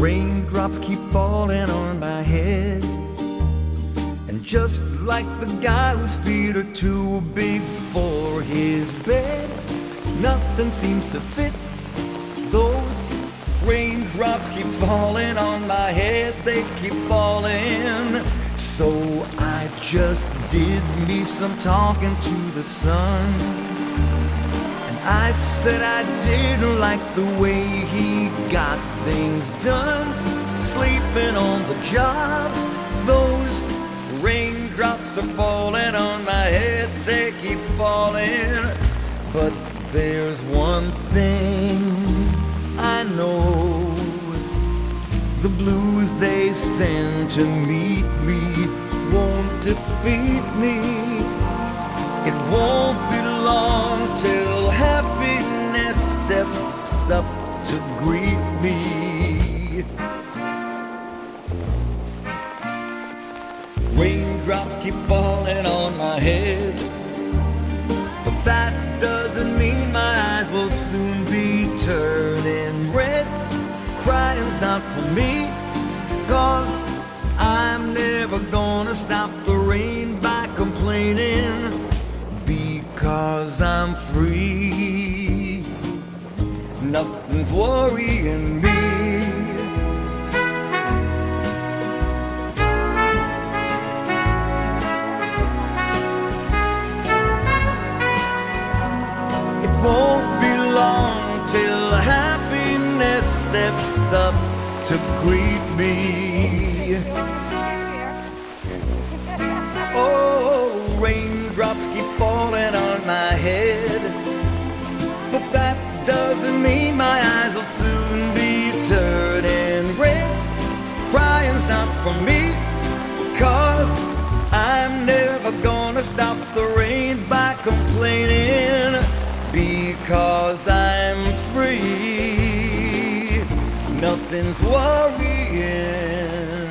Raindrops keep falling on my head, and just like the guy whose feet are too big for his bed, nothing seems to fit. Those raindrops keep falling on my head, they keep falling. So I just did me some talking to the sun, and I said I didn't like the way he got things done, sleeping on the job. Those raindrops are falling on my head, they keep falling. But there's one thing I know, the blues they send to meet me won't defeat me. It won't be long till happiness steps up to greet me. Raindrops keep falling on my head, but that doesn't mean my eyes will soon be turning red. Crying's not for me, 'cause I'm never gonna stop the rain by complaining, because I'm free. Nothing's worrying me. It won't be long till happiness steps up to greet me. Oh, raindrops keep falling on my head, but that doesn't mean my eyes will soon be turning red. Crying's not for me, 'cause I'm never gonna stop the rain by complaining, because I'm free. Nothing's worrying